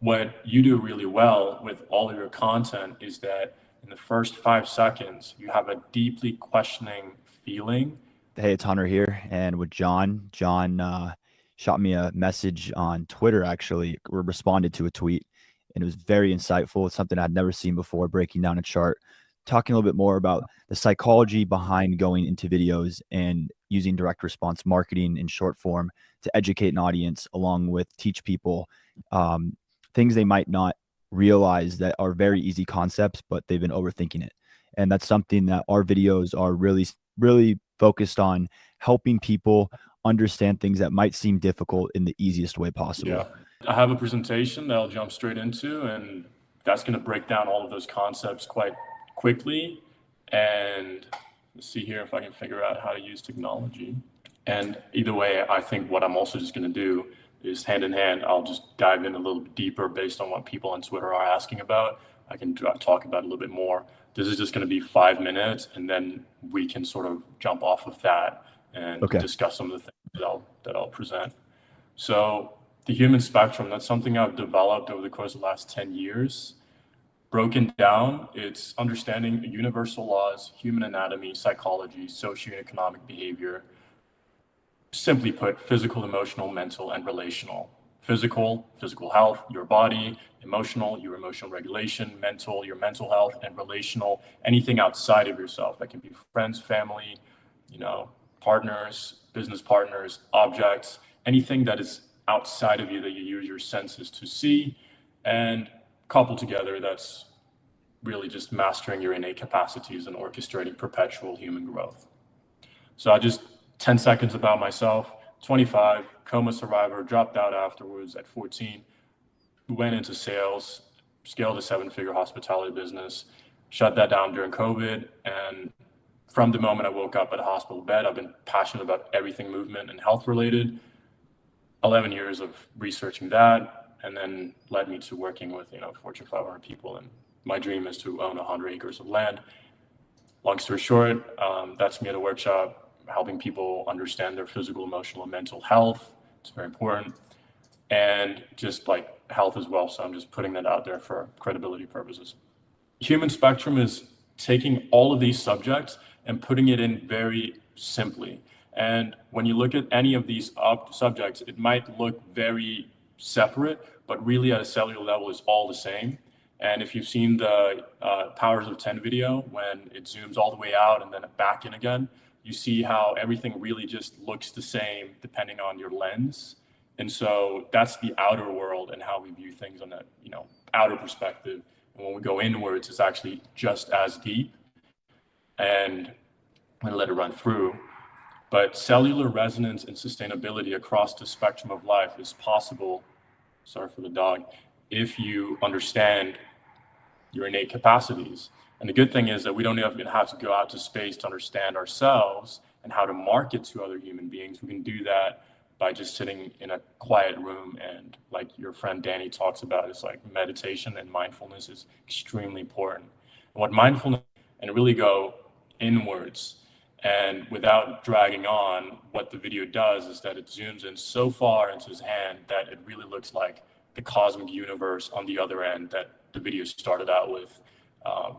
what you do really well with all of your content is that in the first 5 seconds, you have a deeply questioning feeling. Hey, it's Hunter here, and with John. John shot me a message on Twitter, actually, or responded to a tweet, and it was very insightful. It's something I'd never seen before, breaking down a chart, talking a little bit more about the psychology behind going into videos and using direct response marketing in short form to educate an audience, along with teach people um, things they might not realize that are very easy concepts, but they've been overthinking it. And that's something that our videos are really focused on, helping people understand things that might seem difficult in the easiest way Yeah. possible. I have a presentation that I'll jump straight into, and that's going to break down all of those concepts quite quickly. And let's see here if I can figure out how to use technology. And either way, I think what I'm also just going to do is hand in hand, I'll just dive in a little bit deeper based on what people on Twitter are asking about. I can talk about it a little bit more. This is just going to be 5 minutes, and then we can sort of jump off of that and Okay. discuss some of the things that I'll present. So the human spectrum, that's something I've developed over the course of the last 10 years. Broken down, it's understanding universal laws, human anatomy, psychology, socioeconomic behavior. Simply put, physical, emotional, mental, and relational. Physical health, your body; emotional, your emotional regulation; mental, your mental health; and relational, anything outside of yourself. That can be friends, family, partners, business partners, objects, anything that is outside of you that you use your senses to see. And coupled together, that's really just mastering your innate capacities and orchestrating perpetual human growth. So I just 10 seconds about myself. 25, coma survivor, dropped out afterwards at 14, went into sales, scaled a 7-figure hospitality business, shut that down during COVID. And from the moment I woke up at a hospital bed, I've been passionate about everything movement and health related. 11 years of researching that, and then led me to working with Fortune 500 people. And my dream is to own 100 acres of land. Long story short, that's me at a workshop, helping people understand their physical, emotional, and mental health. It's very important. And just like health as well. So I'm just putting that out there for credibility purposes. Human spectrum is taking all of these subjects and putting it in very simply. And when you look at any of these subjects, it might look very separate, but really at a cellular level is all the same. And if you've seen the Powers of 10 video, when it zooms all the way out and then back in again, you see how everything really just looks the same depending on your lens. And so that's the outer world and how we view things on that, outer perspective. And when we go inwards, it's actually just as deep. And I'm gonna let it run through. But cellular resonance and sustainability across the spectrum of life is possible, sorry for the dog, if you understand your innate capacities. And the good thing is that we don't even have to go out to space to understand ourselves and how to market to other human beings. We can do that by just sitting in a quiet room. And like your friend Danny talks about, it's like meditation and mindfulness is extremely important. And what mindfulness and really go inwards. And without dragging on, what the video does is that it zooms in so far into his hand that it really looks like the cosmic universe on the other end that the video started out with.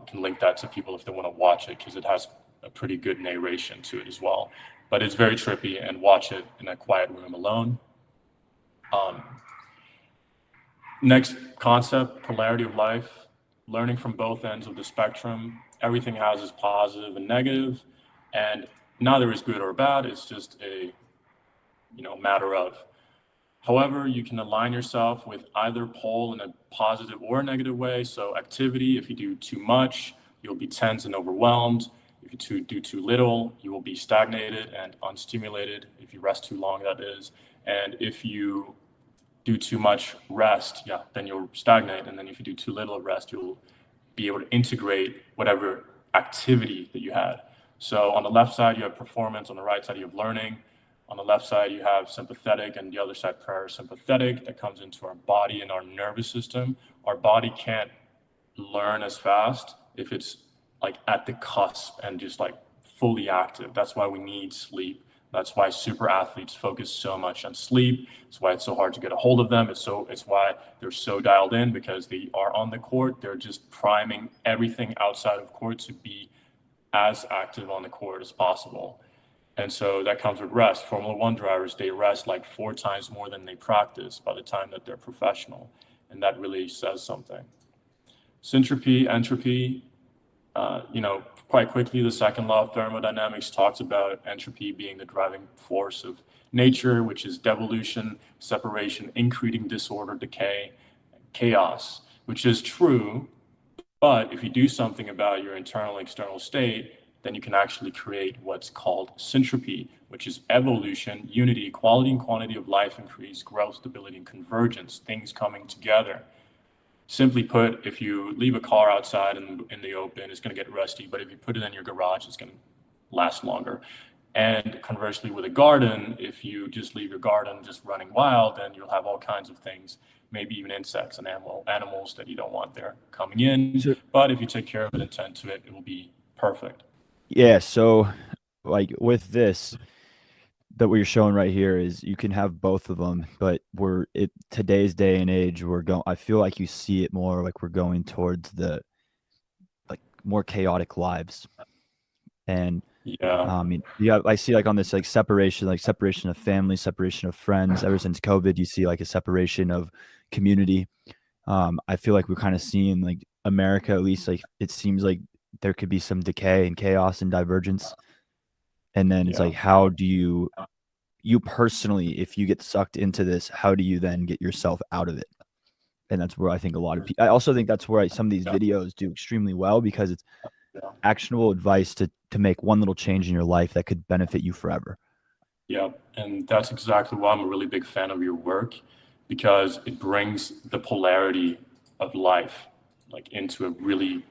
Can link that to people if they want to watch it, because it has a pretty good narration to it as well. But it's very trippy, and watch it in a quiet room alone. Next concept, polarity of life, learning from both ends of the spectrum. Everything has its positive and negative, and neither is good or bad. It's just a matter of. However, you can align yourself with either pole in a positive or a negative way. So activity, if you do too much, you'll be tense and overwhelmed. If you do too little, you will be stagnated and unstimulated. If you rest too long, that is. And if you do too much rest, then you'll stagnate. And then if you do too little rest, you'll be able to integrate whatever activity that you had. So on the left side, you have performance. On the right side, you have learning. On the left side, you have sympathetic, and the other side, parasympathetic, that comes into our body and our nervous system. Our body can't learn as fast if it's like at the cusp and just like fully active. That's why we need sleep. That's why super athletes focus so much on sleep. It's why it's so hard to get a hold of them. It's why they're so dialed in, because they are on the court. They're just priming everything outside of court to be as active on the court as possible. And so that comes with rest. Formula One drivers, they rest like 4 times more than they practice by the time that they're professional. And that really says something. Centropy, entropy, quite quickly, the second law of thermodynamics talks about entropy being the driving force of nature, which is devolution, separation, increasing disorder, decay, chaos, which is true. But if you do something about your internal external state, then you can actually create what's called centropy, which is evolution, unity, quality and quantity of life increase, growth, stability, and convergence, things coming together. Simply put, if you leave a car outside in the open, it's going to get rusty. But if you put it in your garage, it's going to last longer. And conversely, with a garden, if you just leave your garden just running wild, then you'll have all kinds of things, maybe even insects and animals that you don't want there coming in. So, But if you take care of it and tend to it, it will be perfect. yeah. So, like with this, that what you're showing right here is you can have both of them, but today's day and age, I feel like you see it more like we're going towards the like more chaotic lives. And Yeah, yeah, I see like on this like separation of family, separation of friends. Ever since COVID, you see like a separation of community. I feel like we're kind of seeing like America, at least like it seems like there could be some decay and chaos and divergence. And then it's yeah, like, how do you personally, if you get sucked into this, how do you then get yourself out of it? And that's where I think a lot of people, I also think that's where some of these yeah, videos do extremely well, because it's yeah. actionable advice to make one little change in your life that could benefit you forever. Yeah, and that's exactly why I'm a really big fan of your work, because it brings the polarity of life like into a really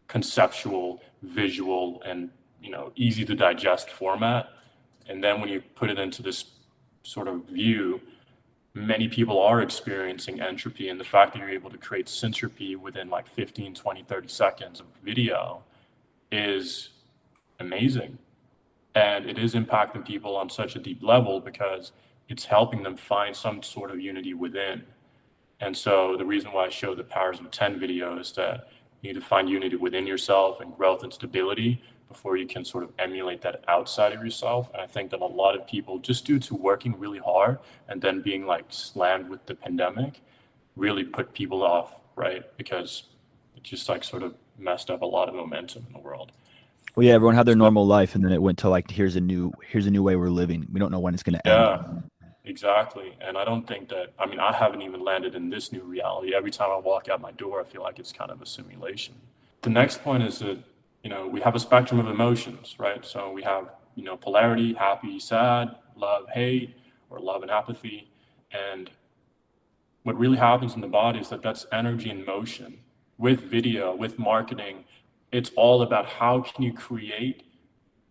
conceptual, visual, and easy to digest format. And then when you put it into this sort of view, many people are experiencing entropy, and the fact that you're able to create centropy within like 15, 20, 30 seconds of video is amazing. And it is impacting people on such a deep level because it's helping them find some sort of unity within. And so the reason why I show the powers of 10 video is that you need to find unity within yourself and growth and stability before you can sort of emulate that outside of yourself. And I think that a lot of people, just due to working really hard and then being like slammed with the pandemic, really put people off, right? Because it just like sort of messed up a lot of momentum in the world. Well, yeah, everyone had their So normal life, and then it went to like, here's a new way we're living. We don't know when it's going to end. yeah, exactly. And I don't think that, I mean, I haven't even landed in this new reality. Every time I walk out my door, I feel like it's kind of a simulation. The next point is that, we have a spectrum of emotions, right? So we have, polarity, happy, sad, love, hate, or love and apathy. And what really happens in the body is that that's energy in motion. With video, with marketing, it's all about how can you create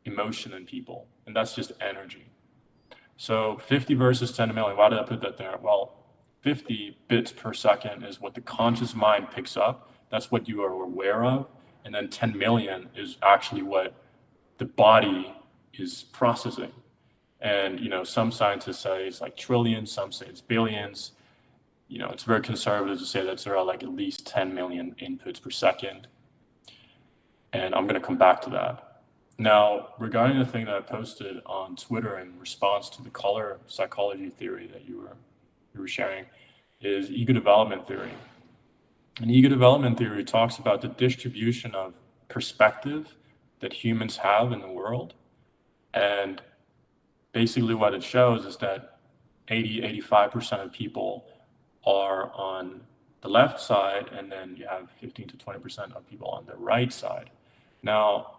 emotion in people. And that's just energy. So 50 versus 10 million, why did I put that there? Well, 50 bits per second is what the conscious mind picks up. That's what you are aware of. And then 10 million is actually what the body is processing. And, some scientists say it's like trillions, some say it's billions. It's very conservative to say that there are like at least 10 million inputs per second. And I'm going to come back to that. Now, regarding the thing that I posted on Twitter in response to the color psychology theory that you were sharing, is ego development theory. And ego development theory talks about the distribution of perspective that humans have in the world. And basically what it shows is that 85% of people are on the left side, and then you have 15 to 20% of people on the right side. Now,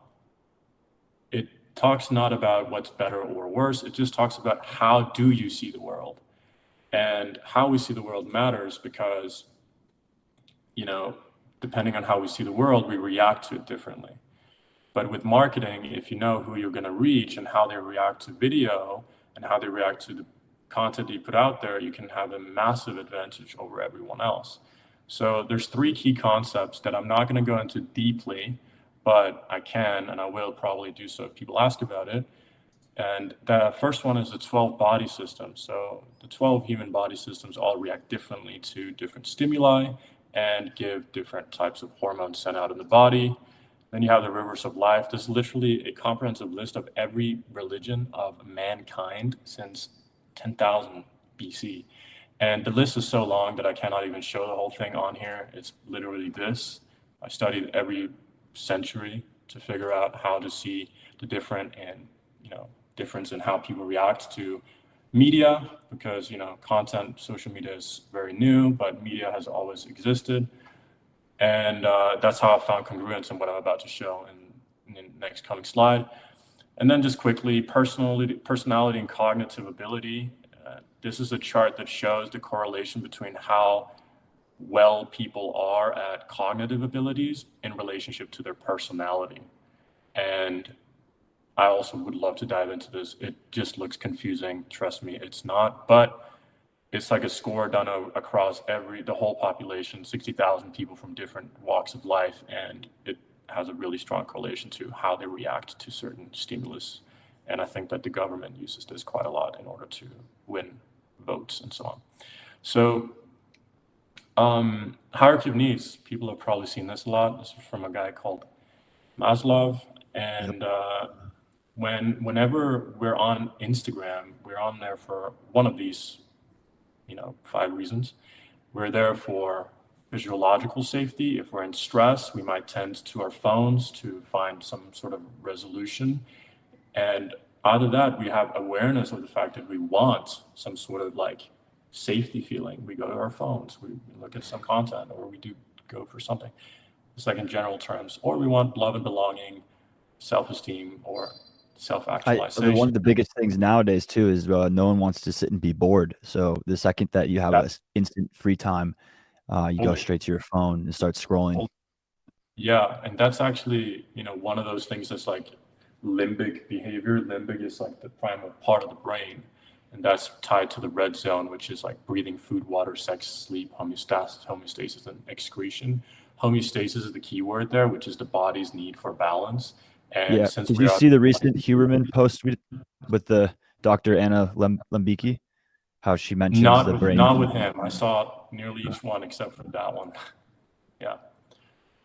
it talks not about what's better or worse. It just talks about how do you see the world. And how we see the world matters because, you know, depending on how we see the world, we react to it differently. But with marketing, if you know who you're going to reach and how they react to video and how they react to the content that you put out there, you can have a massive advantage over everyone else. So there's 3 key concepts that I'm not going to go into deeply, but I can and I will probably do so if people ask about it. And the first one is the 12 body systems. So the 12 human body systems all react differently to different stimuli and give different types of hormones sent out in the body. Then you have the rivers of life. This is literally a comprehensive list of every religion of mankind since 10,000 BC. And the list is so long that I cannot even show the whole thing on here. It's literally this. I studied every century to figure out how to see the different and, difference in how people react to media, because, content, social media is very new, but media has always existed. And that's how I found congruence in what I'm about to show in the next coming slide. And then just quickly, personality and cognitive ability. This is a chart that shows the correlation between how well people are at cognitive abilities in relationship to their personality. And I also would love to dive into this. It just looks confusing. Trust me, it's not. But it's like a score done across the whole population, 60,000 people from different walks of life, and it has a really strong correlation to how they react to certain stimulus. And I think that the government uses this quite a lot in order to win votes and so on. So hierarchy of needs, people have probably seen this a lot. This is from a guy called Maslow. And whenever we're on Instagram, we're on there for one of these 5 reasons. We're there for physiological safety. If we're in stress, we might tend to our phones to find some sort of resolution. And out of that, we have awareness of the fact that we want some sort of like safety feeling. We go to our phones, we look at some content, or we do go for something. It's like in general terms, or we want love and belonging, self-esteem, or One self-actualization. of the biggest things nowadays too is no one wants to sit and be bored. So the second that you have That's instant free time, you go straight to your phone and start scrolling. Yeah, and that's actually, one of those things that's like limbic behavior. Limbic is like the primal part of the brain, and that's tied to the red zone, which is like breathing, food, water, sex, sleep, homeostasis, and excretion. Homeostasis is the key word there, which is the body's need for balance. And Yeah. since Did we you are see the recent Huberman post with the Dr. Anna Lembicki? How she mentions the brain. not with him, I saw nearly each one except for that one. Yeah.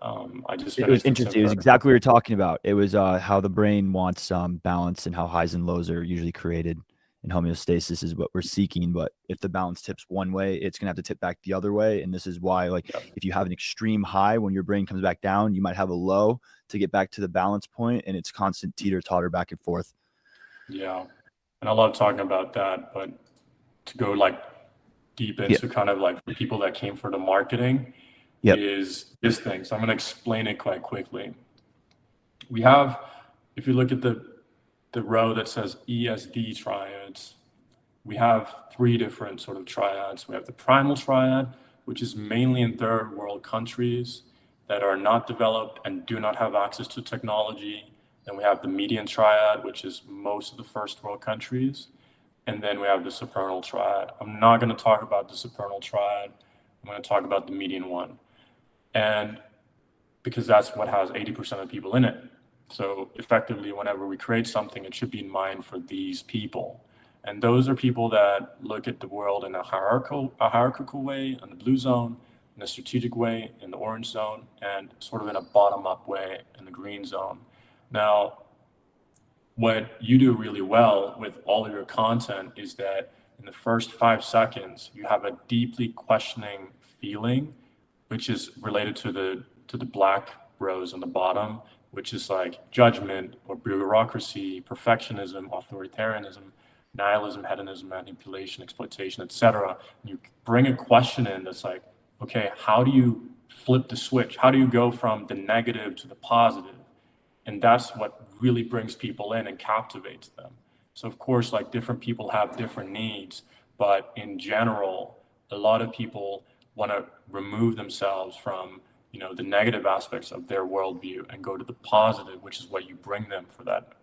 I just It was finished it interesting. since It was exactly what you're talking about. It was how the brain wants balance and how highs and lows are usually created. And homeostasis is what we're seeking. But if the balance tips one way, it's gonna have to tip back the other way. And this is why, like, yeah. if you have an extreme high when your brain comes back down, you might have a low to get back to the balance point, and it's constant teeter totter back and forth. Yeah. And I love talking about that, but to go like deep Yeah. into kind of like the people that came for the marketing Yep. is this thing. So I'm going to explain it quite quickly. We have, if you look at the row that says ESD triads, we have 3 different sort of triads. We have the primal triad, which is mainly in third world countries that are not developed and do not have access to technology. Then we have the median triad, which is most of the first world countries. And then we have the supernal triad. I'm not going to talk about the supernal triad. I'm going to talk about the median one. And because that's what has 80% of people in it. So effectively, whenever we create something, it should be in mind for these people. And those are people that look at the world in a hierarchical way in the blue zone, in a strategic way in the orange zone, and sort of in a bottom-up way in the green zone. Now, what you do really well with all of your content is that in the first 5 seconds, you have a deeply questioning feeling, which is related to the black rows on the bottom, which is like judgment or bureaucracy, perfectionism, authoritarianism, nihilism, hedonism, manipulation, exploitation, etc. You bring a question in that's like, okay, how do you flip the switch? How do you go from the negative to the positive? And that's what really brings people in and captivates them. So of course, like different people have different needs, but in general, a lot of people want to remove themselves from the negative aspects of their worldview and go to the positive, which is what you bring them for that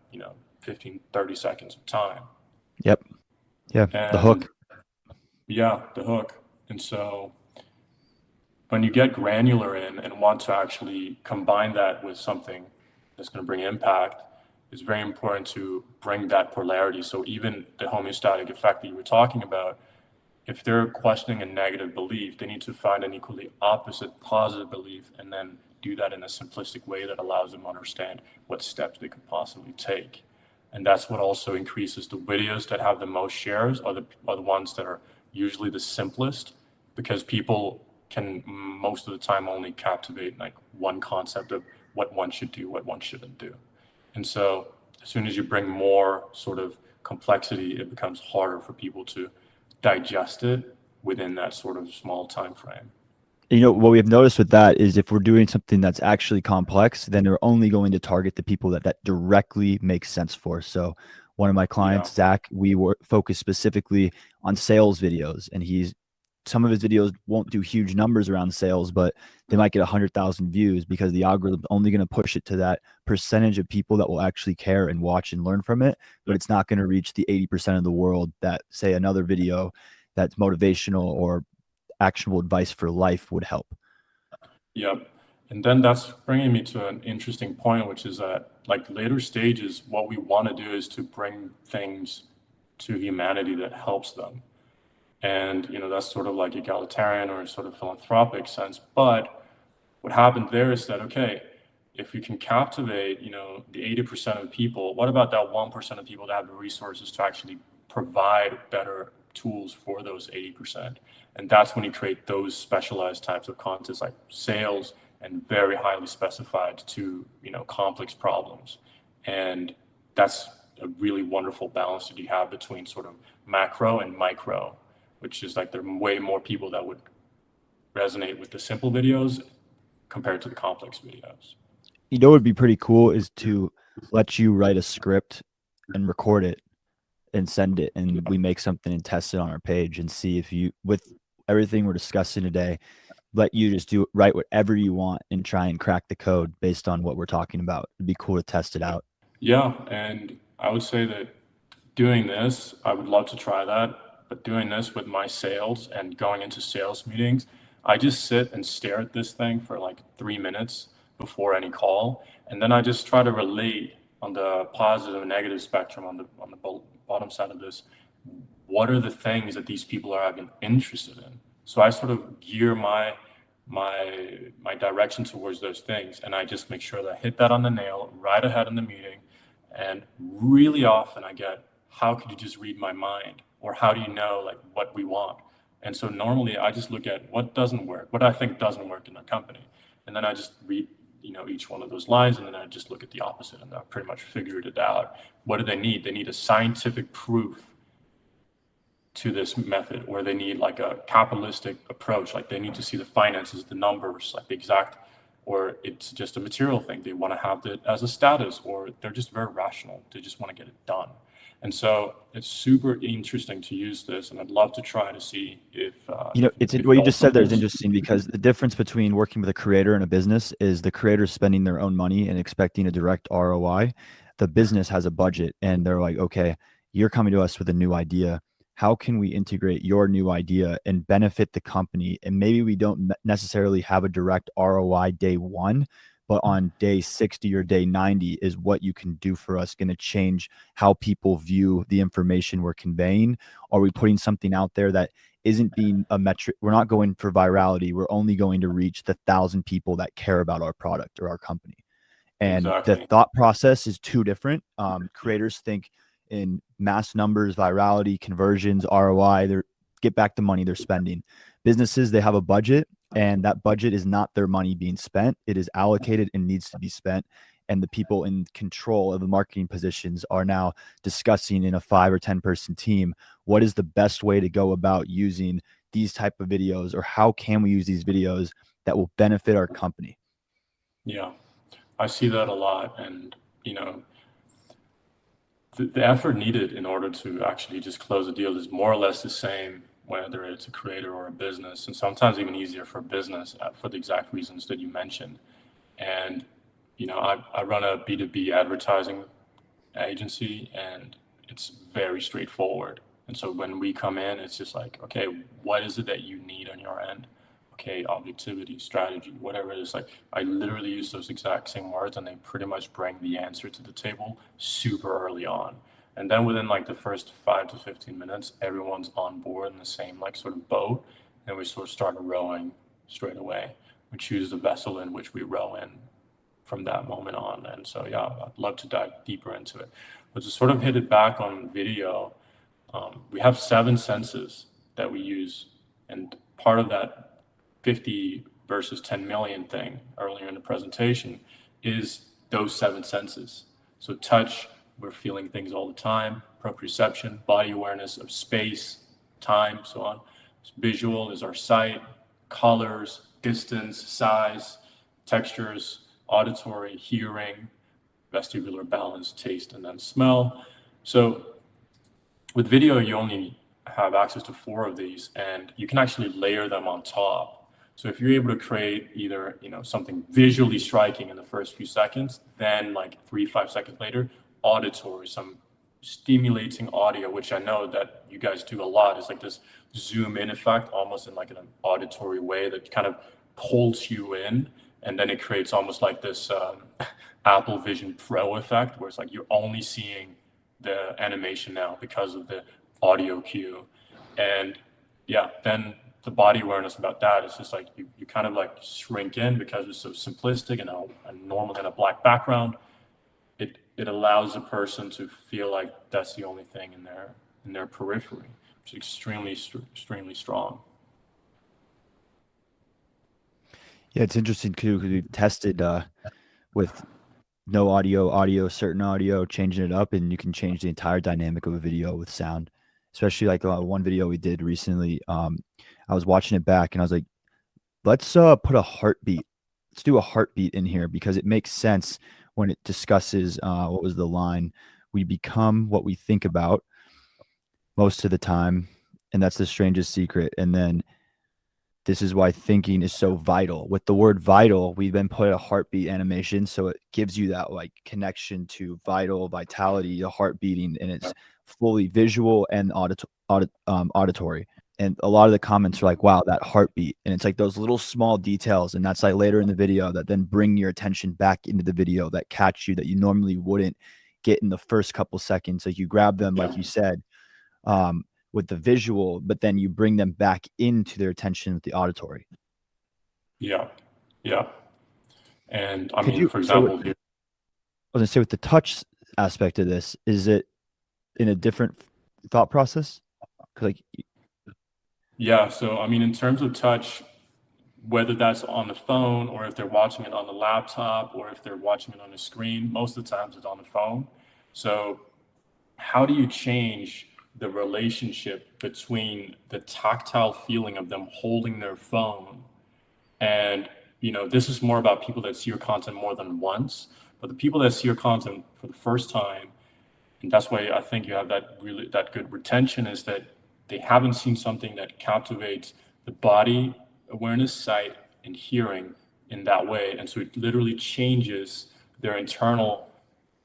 15, 30 seconds of time. Yep. Yeah. The And hook. yeah, the hook. And so when you get granular in and want to actually combine that with something that's going to bring impact, it's very important to bring that polarity. So even the homeostatic effect that you were talking about, if they're questioning a negative belief, they need to find an equally opposite positive belief and then do that in a simplistic way that allows them to understand what steps they could possibly take. And that's what also increases the videos that have the most shares are the ones that are usually the simplest, because people can most of the time only captivate like one concept of what one should do, what one shouldn't do. And so as soon as you bring more sort of complexity, it becomes harder for people to digest it within that sort of small time frame. What we've noticed with that is if we're doing something that's actually complex, then we're only going to target the people that directly makes sense for. So one of my Yeah. clients, Zach, we were focused specifically on sales videos, and some of his videos won't do huge numbers around sales, but they might get 100,000 views because the algorithm's only going to push it to that percentage of people that will actually care and watch and learn from it. But it's not going to reach the 80% of the world that say another video that's motivational or actionable advice for life would help. Yep. And then that's bringing me to an interesting point, which is that like later stages, what we want to do is to bring things to humanity that helps them. And, that's sort of like egalitarian or sort of philanthropic sense. But what happened there is that, okay, if we can captivate, the 80% of the people, what about that 1% of people that have the resources to actually provide better tools for those 80%? And that's when you create those specialized types of contents like sales and very highly specified to, complex problems. And that's a really wonderful balance that you have between sort of macro and micro, which is like there are way more people that would resonate with the simple videos compared to the complex videos. What would be pretty cool is to let you write a script and record it and send it, and we make something and test it on our page and see if you, with everything we're discussing today, let you just write whatever you want and try and crack the code based on what we're talking about. It'd be cool to test it out. Yeah, and I would say that doing this, I would love to try that, but doing this with my sales and going into sales meetings, I just sit and stare at this thing for like 3 minutes before any call, and then I just try to relate on the positive and negative spectrum on the bottom side of this. What are the things that these people are even interested in? So I sort of gear my direction towards those things, and I just make sure that I hit that on the nail right ahead in the meeting. And really often I get, how could you just read my mind? Or how do you know like what we want? And so normally I just look at what doesn't work, what I think doesn't work in the company. And then I just read, each one of those lines, and then I just look at the opposite, and I pretty much figured it out. What do they need? They need a scientific proof to this method, or they need like a capitalistic approach, like they need to see the finances, the numbers, like the exact, or it's just a material thing. They want to have it as a status, or they're just very rational. They just want to get it done. And so it's super interesting to use this, and I'd love to try to see if It's if what it you just also said there is works. interesting because the difference between working with a creator and a business is the creator spending their own money and expecting a direct ROI. The business has a budget and they're like, okay, you're coming to us with a new idea. How can we integrate your new idea and benefit the company? And maybe we don't necessarily have a direct ROI day one, but on day 60 or day 90 is what you can do for us going to change how people view the information we're conveying? Are we putting something out there that isn't being a metric? We're not going for virality. We're only going to reach the 1,000 people that care about our product or our company. And the Exactly. thought process is too different. Creators think in mass numbers, virality, conversions, ROI. They get back the money they're spending. Businesses, they have a budget, and that budget is not their money being spent. It is allocated and needs to be spent. And the people in control of the marketing positions are now discussing in a 5 or 10 person team, what is the best way to go about using these type of videos, or how can we use these videos that will benefit our company? Yeah, I see that a lot, and the effort needed in order to actually just close a deal is more or less the same whether it's a creator or a business, and sometimes even easier for a business for the exact reasons that you mentioned. And I run a B2B advertising agency, and it's very straightforward. And so when we come in, it's just like, okay, what is it that you need on your end? okay, objectivity, strategy, whatever it is. Like I literally use those exact same words and they pretty much bring the answer to the table super early on. And then within like the first 5 to 15 minutes, everyone's on board in the same like sort of boat. And we sort of start rowing straight away. We choose the vessel in which we row in from that moment on. And so, yeah, I'd love to dive deeper into it. But to sort of hit it back on video, we have 7 senses that we use. And part of that 50 versus 10 million thing earlier in the presentation is those 7 senses. So touch, we're feeling things all the time. Proprioception, body awareness of space, time, so on. Visual is our sight, colors, distance, size, textures, auditory, hearing, vestibular balance, taste, and then smell. So with video, you only have access to 4 of these, and you can actually layer them on top. So if you're able to create either something visually striking in the first few seconds, then like 3 5 seconds later, auditory, some stimulating audio, which I know that you guys do a lot, is like this zoom in effect, almost in like an auditory way that kind of pulls you in, and then it creates almost like this Apple Vision Pro effect, where it's like you're only seeing the animation now because of the audio cue. And yeah, then the body awareness about that is just like you kind of like shrink in because it's so simplistic and normal in a black background. It allows a person to feel like that's the only thing in their periphery, which is extremely strong. Yeah, it's interesting too because we tested with no audio, certain audio, changing it up, and you can change the entire dynamic of a video with sound. Especially like one video we did recently. I was watching it back and I was like, let's put a heartbeat. Let's do a heartbeat in here because it makes sense when it discusses what was the line? We become what we think about most of the time, and that's the strangest secret. And then this is why thinking is so vital. With the word vital, we then put a heartbeat animation. So it gives you that like connection to vitality, the heart beating, and it's fully visual and auditory. And a lot of the comments are like, wow, that heartbeat. And it's like those little small details. And that's like later in the video that then bring your attention back into the video that catch you that you normally wouldn't get in the first couple seconds. Like you grab them, like you said, with the visual, but then you bring them back into their attention with the auditory. Yeah. Yeah. And I Could mean, you, for so example, I was gonna say with the touch aspect of this, is it in a different thought process? 'Cause like, yeah. So, I mean, in terms of touch, whether that's on the phone or if they're watching it on the laptop or if they're watching it on the screen, most of the times it's on the phone. So how do you change the relationship between the tactile feeling of them holding their phone and this is more about people that see your content more than once, but the people that see your content for the first time, and that's why I think you have that good retention, is that they haven't seen something that captivates the body awareness, sight, and hearing in that way. And so it literally changes their internal,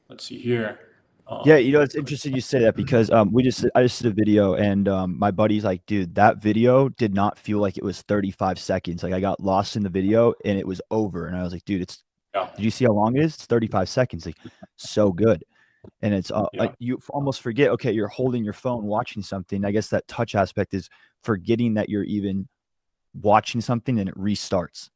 let's see here. yeah, it's interesting you say that because I just did a video and my buddy's like, dude, that video did not feel like it was 35 seconds. Like I got lost in the video and it was over. And I was like, dude, Yeah, did you see how long it is? It's 35 seconds. Like so good. And it's yeah, like you almost forget, okay, you're holding your phone watching something. I guess that touch aspect is forgetting that you're even watching something and it restarts.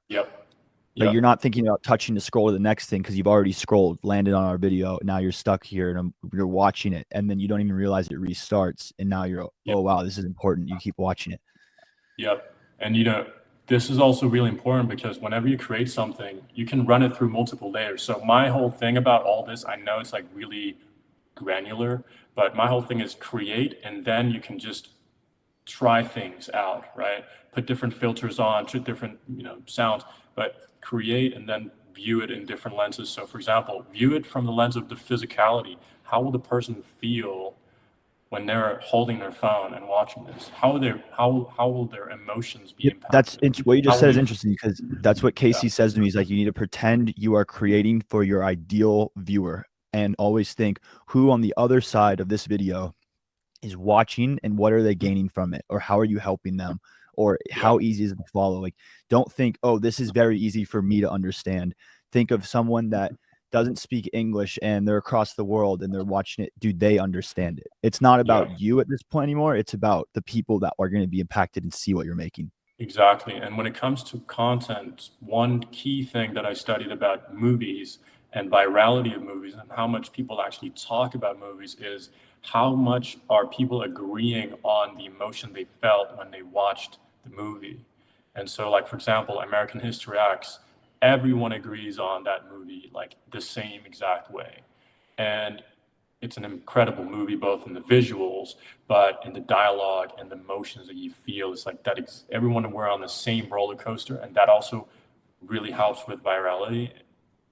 yep, Like you're yep, not thinking about touching to scroll to the next thing because you've already scrolled, landed on our video. Now you're stuck here and you're watching it, and then you don't even realize it restarts. And now you're, yep. oh wow, this is important. You keep watching it. Yep. And this is also really important because whenever you create something, you can run it through multiple layers. So my whole thing about all this, I know it's like really granular, but my whole thing is create and then you can just try things out, right? Put different filters on, to different, sounds, but create and then view it in different lenses. So for example, view it from the lens of the physicality. How will the person feel when they're holding their phone and watching this? How will their emotions be Yep, that's impacted? what you just How said will is you? interesting because that's what Yeah, Casey says to me. He's like, you need to pretend you are creating for your ideal viewer, and always think who on the other side of this video is watching and what are they gaining from it, or how are you helping them, or Yeah. how easy is it to follow. Like, don't think, oh, this is very easy for me to understand. Think of someone that doesn't speak English and they're across the world and they're watching it. Do they understand it? It's not Yeah. about you at this point anymore. It's about the people that are going to be impacted and see what you're making. Exactly. And when it comes to content, one key thing that I studied about movies and virality of movies and how much people actually talk about movies is how much are people agreeing on the emotion they felt when they watched the movie. And so, like, for example, American History X, everyone agrees on that movie like the same exact way. And it's an incredible movie, both in the visuals, but in the dialogue and the emotions that you feel. It's like that. Everyone we're on the same roller coaster, and that also really helps with virality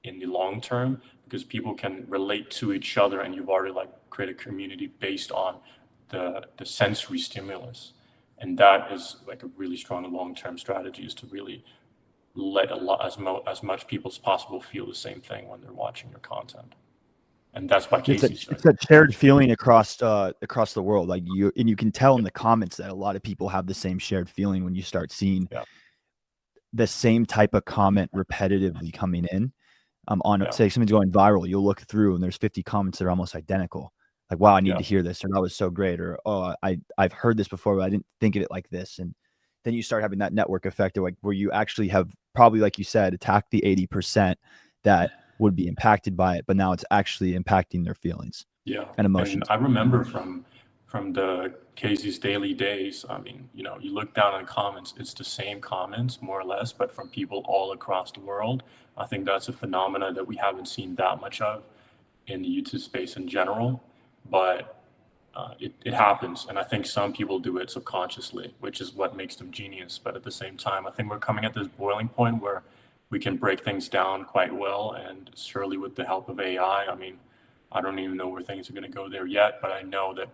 in the long term because people can relate to each other, and you've already like created a community based on the sensory stimulus, and that is like a really strong long term strategy is to really let a lot as much people as possible feel the same thing when they're watching your content. And that's why It's a Casey it's started. a shared feeling across the world. Like you can tell in the comments that a lot of people have the same shared feeling when you start seeing Yeah, the same type of comment repetitively coming in. On yeah, say something's going viral, you'll look through and there's 50 comments that are almost identical. Like, wow, I need yeah, to hear this, or that was so great, or oh, I've heard this before, but I didn't think of it like this. And then you start having that network effect of like where you actually have probably, like you said, attacked the 80% that would be impacted by it, but now it's actually impacting their feelings yeah. and And emotions. I remember from the Casey's daily days. I mean, you look down in the comments, it's the same comments more or less, but from people all across the world. I think that's a phenomena that we haven't seen that much of in the YouTube space in general, but it happens. And I think some people do it subconsciously, which is what makes them genius. But at the same time, I think we're coming at this boiling point where we can break things down quite well. And surely with the help of AI, I mean, I don't even know where things are going to go there yet, but I know that,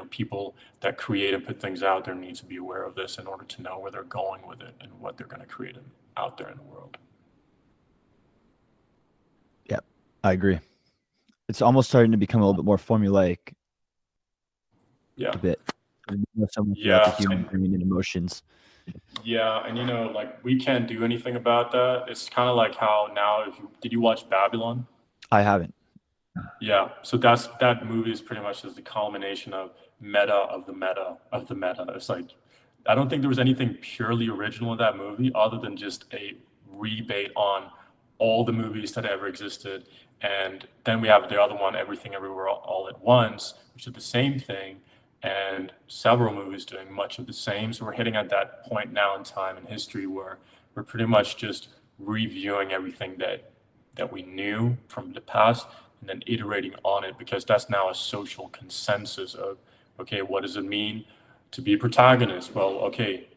people that create and put things out there need to be aware of this in order to know where they're going with it and what they're going to create out there in the world. Yeah, I agree. It's almost starting to become a little bit more formulaic Yeah. a bit. You know so much about the Yeah. human brain and emotions. Yeah, and like we can't do anything about that. It's kind of like how now, if you did you watch Babylon? I haven't. Yeah, so that movie is pretty much just the culmination of meta of the meta of the meta. It's like I don't think there was anything purely original in that movie other than just a rebate on all the movies that ever existed. And then we have the other one, Everything Everywhere All at Once, which is the same thing, and several movies doing much of the same. So we're hitting at that point now in time in history where we're pretty much just reviewing everything that we knew from the past and then iterating on it because that's now a social consensus of okay, what does it mean to be a protagonist? Well, okay,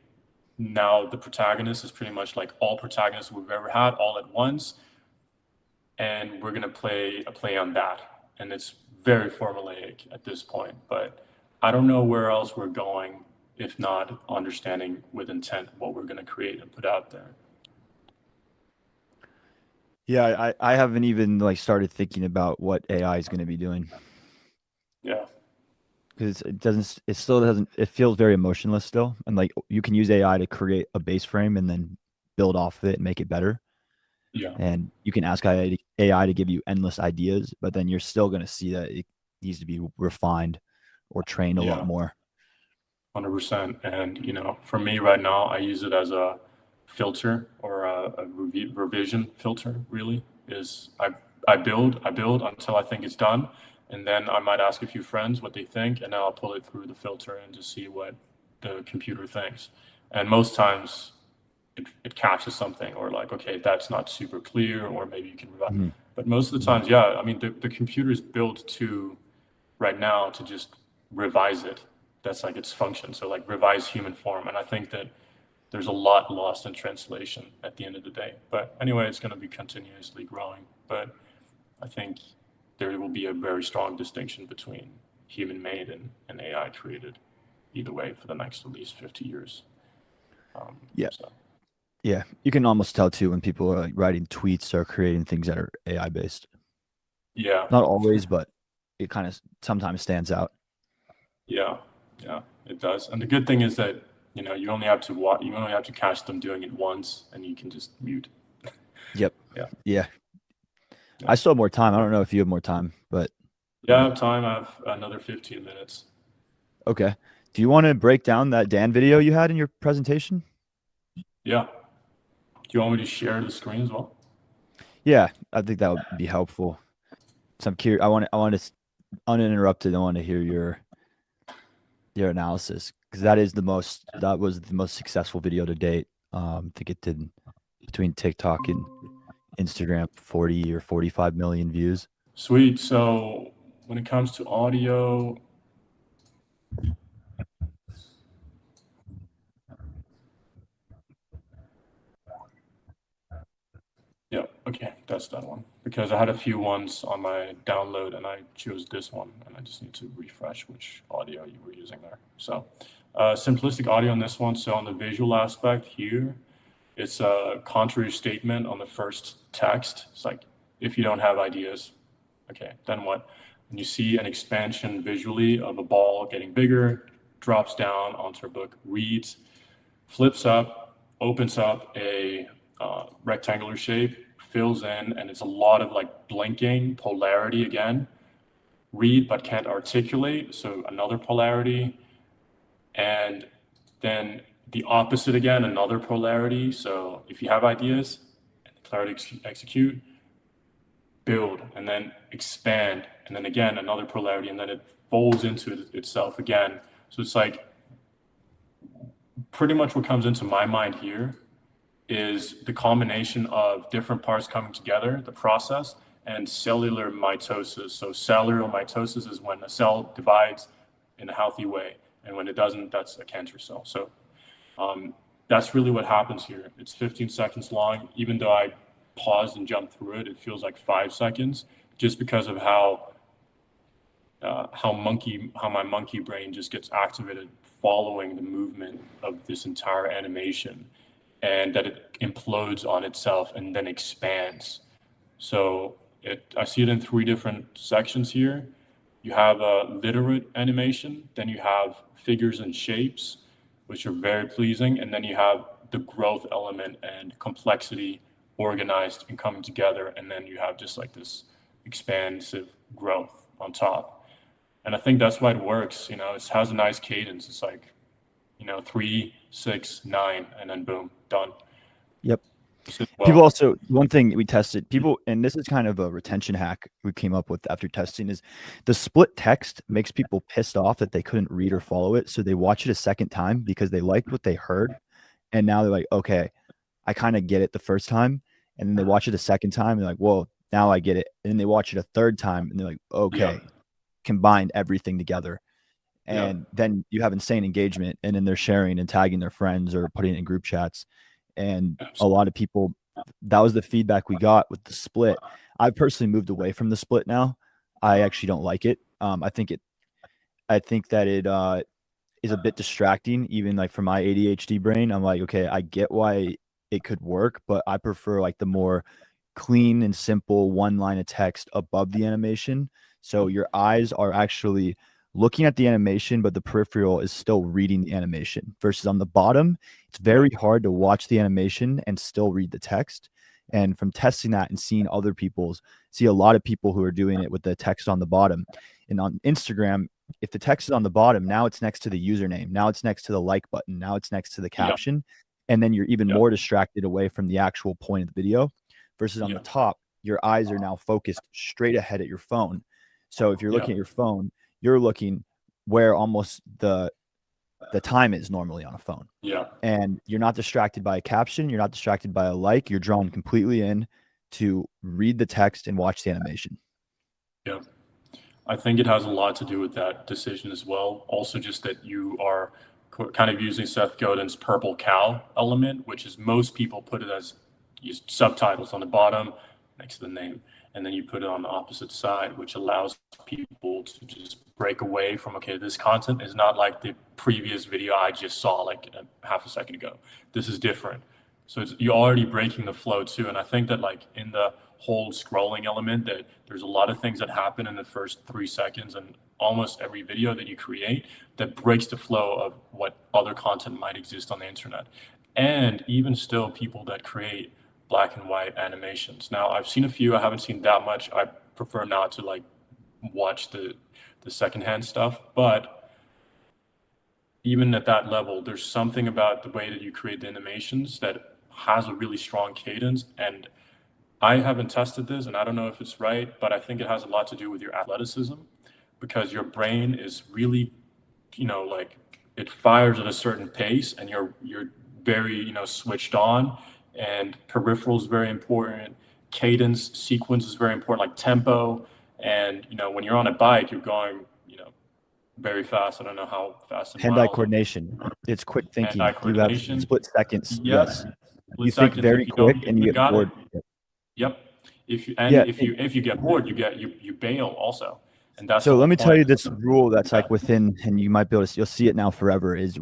now the protagonist is pretty much like all protagonists we've ever had all at once, and we're gonna play a play on that. And it's very formulaic at this point, but I don't know where else we're going if not understanding with intent what we're gonna create and put out there. Yeah, I haven't even like started thinking about what AI is going to be doing Yeah, because it still doesn't, it feels very emotionless still. And like you can use AI to create a base frame and then build off of it and make it better. yeah, And you can ask AI to give you endless ideas, but then you're still going to see that it needs to be refined or trained a lot yeah. more. 100%. And, for me right now, I use it as a filter or a revision filter, really, is I build until I think it's done. And then I might ask a few friends what they think, and then I'll pull it through the filter and just see what the computer thinks. And most times it catches something or like, okay, that's not super clear, or maybe you can revise. Mhm. But most of the times, yeah, I mean, the computer is built to right now to just revise it. That's like its function. So like revise human form. And I think that there's a lot lost in translation at the end of the day. But anyway, it's going to be continuously growing. But I think there will be a very strong distinction between human made and AI created either way for the next at least 50 years. Yeah. So Yeah. You can almost tell too when people are like writing tweets or creating things that are AI based. yeah, Not always, but it kind of sometimes stands out. yeah, yeah, it does. And the good thing is that You only have to watch. You only have to catch them doing it once, and you can just mute. Yep. Yeah. Yeah. Yeah. I still have more time. I don't know if you have more time, but Yeah, I have time. I have another 15 minutes. okay. Do you want to break down that Dan video you had in your presentation? Yeah. Do you want me to share the screen as well? Yeah, I think that would be helpful. So I'm curious. I want to uninterrupted. I want to hear your analysis because that was the most successful video to date. I think it did between TikTok and Instagram 40 or 45 million views. Sweet. So when it comes to audio, yeah, okay, that's that one. Because I had a few ones on my download and I chose this one and I just need to refresh which audio you were using there. So simplistic audio on this one. So on the visual aspect here, it's a contrary statement on the first text. It's like, if you don't have ideas, okay, then what? And you see an expansion visually of a ball getting bigger, drops down onto a book, reads, flips up, opens up a rectangular shape, fills in, and it's a lot of like blinking, polarity again. Read but can't articulate, so another polarity. And then the opposite again, another polarity. So if you have ideas, clarity execute, build, and then expand, and then again another polarity, and then it folds into itself again. So it's like pretty much what comes into my mind here is the combination of different parts coming together, the process, and cellular mitosis. So cellular mitosis is when a cell divides in a healthy way, and when it doesn't, that's a cancer cell. So that's really what happens here. It's 15 seconds long. Even though I paused and jumped through it, it feels like 5 seconds, just because of how my monkey brain just gets activated following the movement of this entire animation, and that it implodes on itself and then expands. So I see it in three different sections here. You have a literate animation, then you have figures and shapes, which are very pleasing, and then you have the growth element and complexity organized and coming together, and then you have just like this expansive growth on top. And I think that's why it works. It has a nice cadence. It's like, 3, 6, 9, and then boom, done. Yep. People Well, also, one thing we tested, people, and this is kind of a retention hack we came up with after testing, is the split text makes people pissed off that they couldn't read or follow it. So they watch it a second time because they liked what they heard. And now they're like, okay, I kind of get it the first time. And then they watch it a second time. And they're like, whoa, now I get it. And then they watch it a third time and they're like, yeah, okay, combine everything together. yeah, And then you have insane engagement. And then they're sharing and tagging their friends or putting it in group chats. And a lot of people, that was the feedback we got with the split. I've personally moved away from the split now. I actually don't like it. I think that it is a bit distracting, even like for my ADHD brain. I'm like, okay, I get why it could work, but I prefer like the more clean and simple one line of text above the animation. So your eyes are actually looking at the animation, but the peripheral is still reading the animation versus on the bottom. It's yeah, very hard to watch the animation and still read the text. And from testing that and seeing other people's, see a lot of people who are doing it with the text on the bottom. And on Instagram, if the text is on the bottom, now it's next to the username. Now it's next to the like button. Now it's next to the yeah, caption. And then you're even yeah, more distracted away from the actual point of the video versus on yeah, the top, your eyes are now focused straight ahead at your phone. So if you're yeah, looking at your phone, you're looking where almost the time is normally on a phone. yeah, And you're not distracted by a caption, you're not distracted by a like, you're drawn completely in to read the text and watch the animation. yeah. I think it has a lot to do with that decision as well. Also, just that you are kind of using Seth Godin's purple cow element, which is most people put it as subtitles on the bottom next to the name. And then you put it on the opposite side, which allows people to just break away from, okay, this content is not like the previous video I just saw like half a second ago. This is different. So you're already breaking the flow too. And I think that like in the whole scrolling element, that there's a lot of things that happen in the first 3 seconds and almost every video that you create that breaks the flow of what other content might exist on the internet. And even still, people that create black and white animations. Now, I've seen a few. I haven't seen that much. I prefer not to like watch the secondhand stuff, but even at that level, there's something about the way that you create the animations that has a really strong cadence. And I haven't tested this, and I don't know if it's right, but I think it has a lot to do with your athleticism because your brain is really, like it fires at a certain pace, and you're very, switched on, and peripheral is very important. Cadence, sequence is very important, like tempo. And when you're on a bike, you're going, very fast. I don't know how fast in Hand-eye miles. coordination. It's quick Hand-eye thinking. You have coordination. split seconds. Yep. Yes. Split You think seconds. very If you don't, quick you and you get got it. bored. Yep. If you and Yeah. if you get bored, you bail also, and that's the So whole let me tell point. you this rule that's Yeah. like within, and you might be able to, you'll see it now forever, is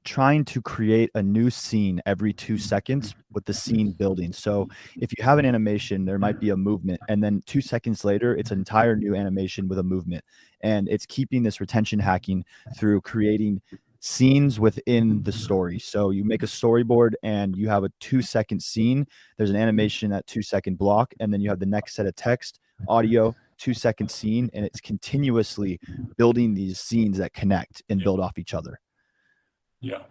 trying to create a new scene every 2 seconds with the scene building. So if you have an animation, there might be a movement, and then 2 seconds later, it's an entire new animation with a movement. And it's keeping this retention hacking through creating scenes within the story. So you make a storyboard and you have a 2 second scene. There's an animation at 2 second block, and then you have the next set of text, audio, 2 second scene, and it's continuously building these scenes that connect and build off each other. Yeah.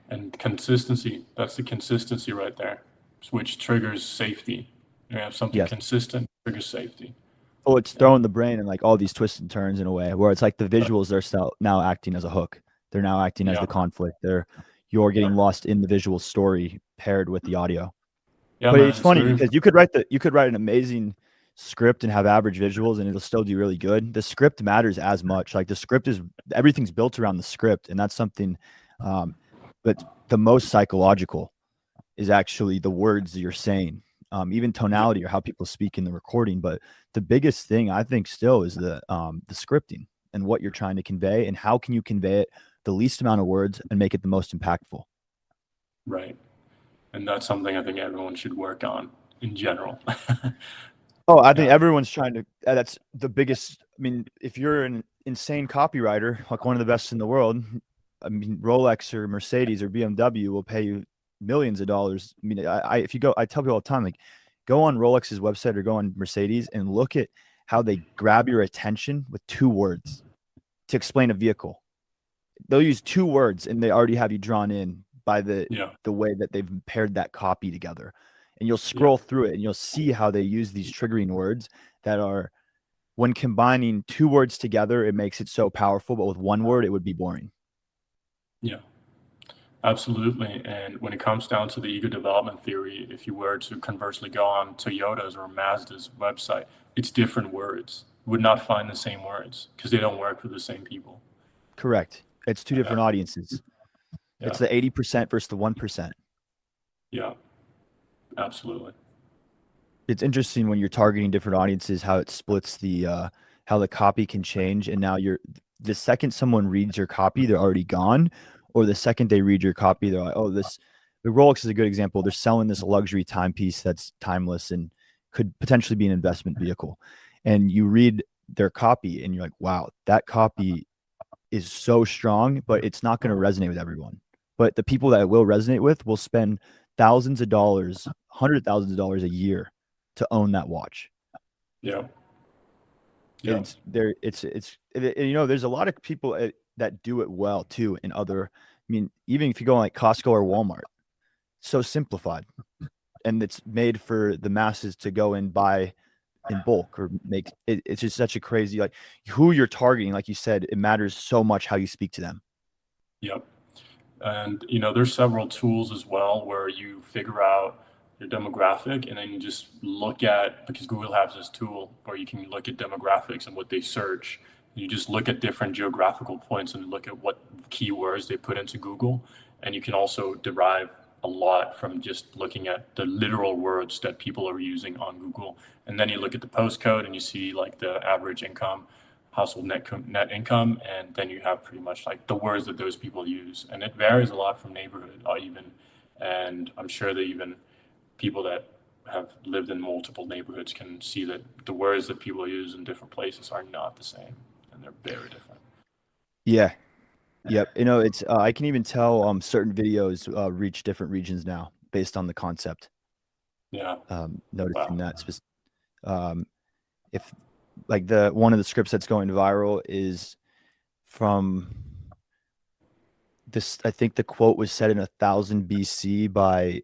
And consistency. That's the consistency right there, which triggers safety. You have something Yes. consistent, triggers safety. Oh, it's Yeah. throwing the brain in like all these twists and turns in a way where it's like the visuals are now acting as a hook. They're now acting as Yeah. the conflict. You're getting lost in the visual story paired with the audio. Yeah, But man. it's It's funny very because you could write an amazing script and have average visuals and it'll still do really good. The script matters as much. Like the script is everything's built around the script, and that's something. But the most psychological is actually the words you're saying, even yeah, tonality or how people speak in the recording. But the biggest thing I think still is the scripting and what you're trying to convey and how can you convey it the least amount of words and make it the most impactful. right. And that's something I think everyone should work on in general. Oh, I think Yeah. everyone's trying to. That's the biggest. I mean, if you're an insane copywriter, like one of the best in the world, I mean, Rolex or Mercedes or BMW will pay you millions of dollars. I mean, if you go, I tell people all the time, like, go on Rolex's website or go on Mercedes and look at how they grab your attention with 2 words to explain a vehicle. They'll use 2 words and they already have you drawn in by Yeah. the way that they've paired that copy together. And you'll Yeah. scroll through it and you'll see how they use these triggering words that are, when combining 2 words together, it makes it so powerful, but with 1 word, it would be boring. Yeah. Absolutely. And when it comes down to the ego development theory, if you were to conversely go on Toyota's or Mazda's website, it's different words. You would not find the same words because they don't work for the same people. Correct. It's two different Yeah. audiences. Yeah. It's the 80% versus the 1%. Yeah. Absolutely. It's interesting when you're targeting different audiences, how it splits how the copy can change. And now the second someone reads your copy, they're already gone. Or the second they read your copy, they're like, oh, the Rolex is a good example. They're selling this luxury timepiece that's timeless and could potentially be an investment vehicle. And you read their copy and you're like, wow, that copy is so strong, but it's not going to resonate with everyone. But the people that it will resonate with will spend thousands of dollars, hundred thousands of dollars a year to own that watch. Yeah. Yeah. It's there. There's a lot of people that do it well too. In other, I mean, even if you go on like Costco or Walmart, so simplified, and it's made for the masses to go and buy in bulk or make it. It's just such a crazy, like, who you're targeting. Like you said, it matters so much how you speak to them. Yep. And there's several tools as well where you figure out your demographic and then you just look at, because Google has this tool where you can look at demographics and what they search. You just look at different geographical points and look at what keywords they put into Google. And you can also derive a lot from just looking at the literal words that people are using on Google. And then you look at the postcode and you see like the average income, household net income, and then you have pretty much like the words that those people use, and it varies a lot from neighborhood, even And I'm sure that even people that have lived in multiple neighborhoods can see that the words that people use in different places are not the same, and they're very different. Yeah. Yep. It's I can even tell certain videos reach different regions now based on the concept. Yeah. Noticing Wow. that um, if like the one of the scripts that's going viral is from this, I think the quote was said in 1000 BC by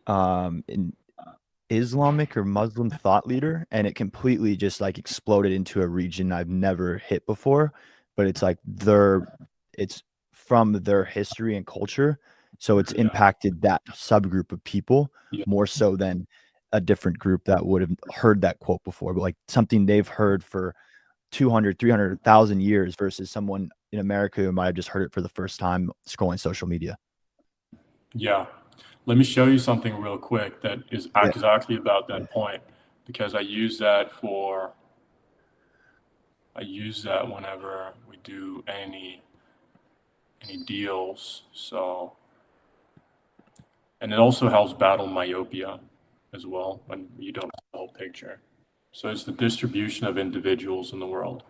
an Islamic or Muslim thought leader, and it completely just like exploded into a region I've never hit before. But it's from their history and culture, so it's Yeah. impacted that subgroup of people Yeah. more so than a different group that would have heard that quote before, but like something they've heard for 200, 300,000 years versus someone in America who might have just heard it for the first time scrolling social media. Yeah. Let me show you something real quick that is Yeah. exactly about that point, because I use that whenever we do any deals. So, and it also helps battle myopia as well when you don't have the whole picture. So it's the distribution of individuals in the world.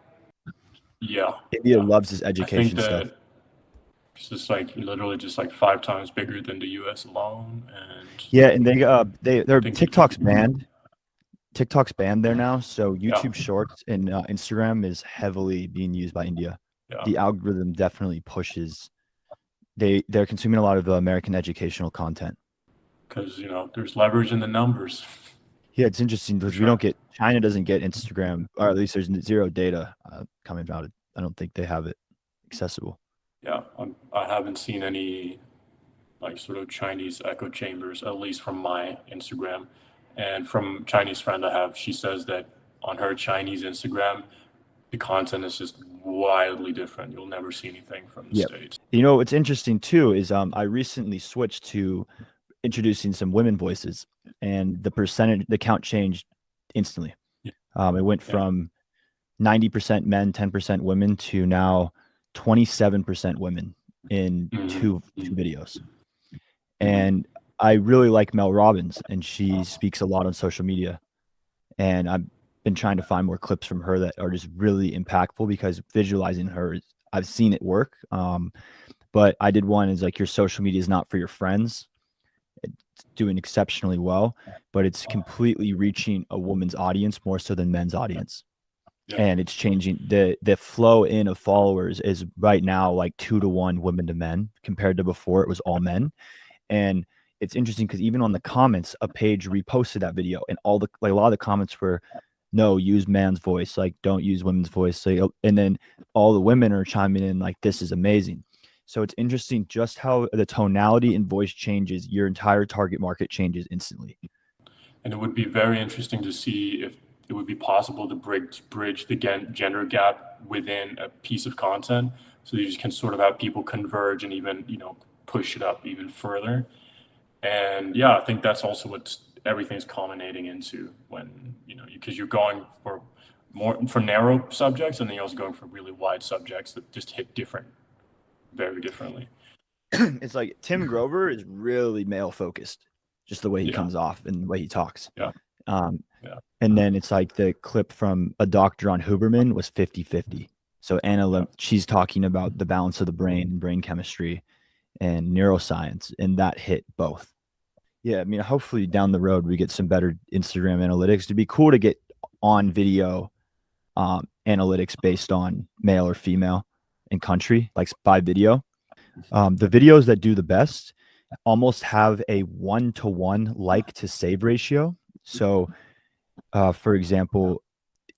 Yeah, India yeah. loves this I think education stuff. that it's just like literally just like 5 times bigger than the U.S. alone, and Yeah, and I their think they keep. TikTok's banned there now, so Yeah, YouTube Shorts and Instagram is heavily being used by India. yeah. The algorithm definitely pushes. They're consuming a lot of American educational content. Because there's leverage in the numbers Yeah, it's interesting for because we sure. don't get China doesn't get Instagram, or at least there's zero data coming out. I don't think they have it accessible. Yeah, I haven't seen any like sort of Chinese echo chambers, at least from my Instagram. And from Chinese friend I have, she says that on her Chinese Instagram, the content is just wildly different. You'll never see anything from the Yep. States. What's interesting too is I recently switched to introducing some women voices, and the count changed instantly. Yeah, It went yeah. from 90% men, 10% women to now 27% women in Mm-hmm. two videos. Mm-hmm. And I really like Mel Robbins, and she speaks a lot on social media. And I've been trying to find more clips from her that are just really impactful because visualizing her, I've seen it work. But I did one is like your social media is not for your friends. It's doing exceptionally well, but it's completely reaching a woman's audience more so than men's audience. Yeah. And it's changing the flow in of followers is right now like 2-to-1 women to men compared to before it was all men. And it's interesting because even on the comments, a page reposted that video, and all the like a lot of the comments were, "No, use man's voice. Like, don't use women's voice." So, and then all the women are chiming in like, "This is amazing." So it's interesting just how the tonality and voice changes. Your entire target market changes instantly. And it would be very interesting to see if it would be possible to bridge the gender gap within a piece of content, so that you can sort of have people converge and even push it up even further. And yeah, I think that's also what everything's culminating into when because you're going for more for narrow subjects, and then you're also going for really wide subjects that just hit very differently. It's like Tim Grover is really male focused, just the way he Yeah, comes off and the way he talks. yeah, Um, yeah, and then it's like the clip from a doctor on Huberman was 50-50. So yeah. she's talking about the balance of the brain and brain chemistry and neuroscience, and that hit both. Yeah, I mean, hopefully down the road we get some better Instagram analytics. It'd be cool to get on video analytics based on male or female and country, like by video. The videos that do the best almost have a 1-to-1 like to save ratio. So, for example,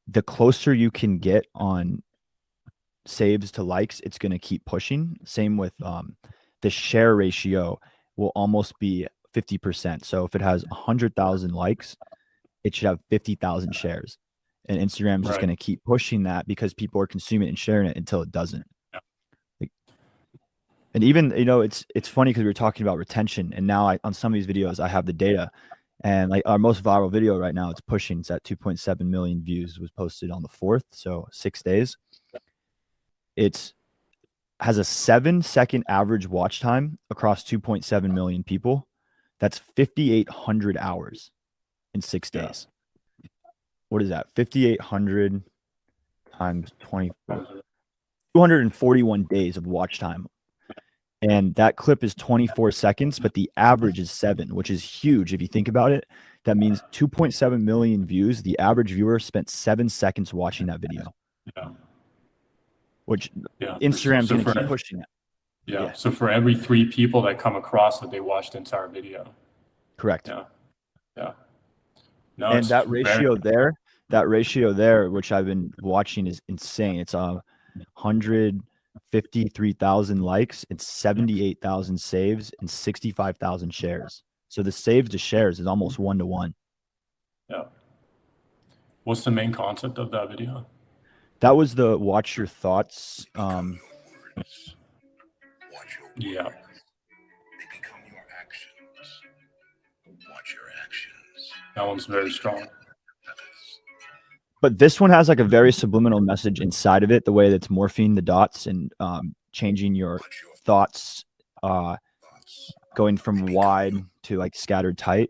the closer you can get on saves to likes, it's going to keep pushing. Same with the share ratio will almost be 50%. So if it has 100,000 likes, it should have 50,000 shares. And Instagram is just Right. going to keep pushing that because people are consuming it and sharing it until it doesn't. Yeah. Like, and even it's funny because we were talking about retention, and now on some of these videos I have the data, and like our most viral video right now, it's pushing. It's at 2.7 million views. It was posted on the 4th, so 6 days. It's has a 7-second average watch time across 2.7 million people. That's 5,800 hours in 6 days. What is that? 5,800 times 24. 241 days of watch time. And that clip is 24 seconds, but the average is 7, which is huge. If you think about it, that means 2.7 million views. The average viewer spent 7 seconds watching that video. Yeah. Which Yeah. Instagram's going to keep pushing it. Yeah. So for every 3 people that come across it, they watched the entire video. Correct. Yeah. Yeah. No, And that ratio there, which I've been watching, is insane. It's 153,000 likes and 78,000 saves and 65,000 shares. So the saves to shares is almost 1-to-1. Yeah. What's the main concept of that video? That was the watch your thoughts. Yeah. They become your actions. Watch your actions. That one's very strong. But this one has like a very subliminal message inside of it, the way that's morphing the dots and changing your thoughts, going from wide to like scattered tight.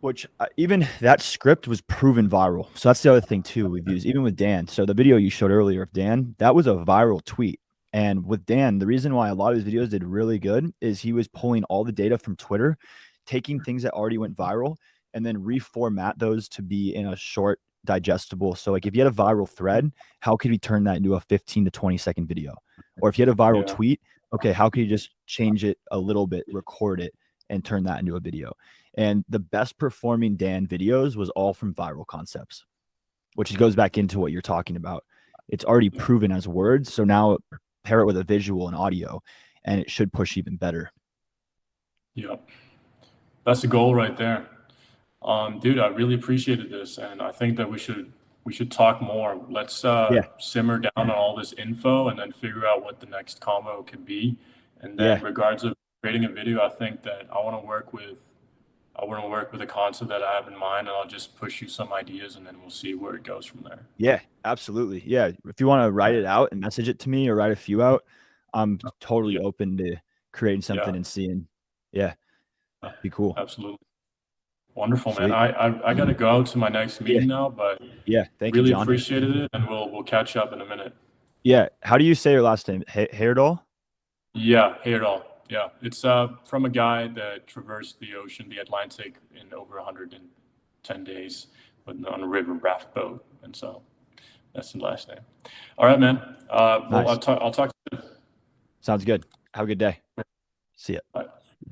Which even that script was proven viral. So that's the other thing too we've used, even with Dan. So the video you showed earlier of Dan, that was a viral tweet. And with Dan, the reason why a lot of his videos did really good is he was pulling all the data from Twitter, taking things that already went viral, and then reformat those to be in a short, digestible. So like if you had a viral thread, how could we turn that into a 15 to 20-second video? Or if you had a viral tweet, okay, how could you just change it a little bit, record it, and turn that into a video? And the best performing Dan videos was all from viral concepts, which goes back into what you're talking about. It's already proven as words. So now pair it with a visual and audio, and it should push even better. Yeah. That's the goal right there. Dude, I really appreciated this, and I think that we should talk more. Let's simmer down on all this info and then figure out what the next combo could be. And then regards of creating a video, I think that I want to work with a concept that I have in mind, and I'll just push you some ideas, and then we'll see where it goes from there. Yeah, absolutely. Yeah, if you want to write it out and message it to me or write a few out, I'm totally open to creating something and seeing. Yeah, be cool. Absolutely. Wonderful, man. I got to go to my next meeting now, but thank you, John. Appreciated it, and we'll catch up in a minute. Yeah, how do you say your last name? Heyerdahl? Yeah, Heyerdahl. Yeah, it's from a guy that traversed the ocean, the Atlantic, in over 110 days on a river raft boat, and so that's the last name. All right, man. Well, Nice. I'll talk to you. Sounds good. Have a good day. See ya. Bye.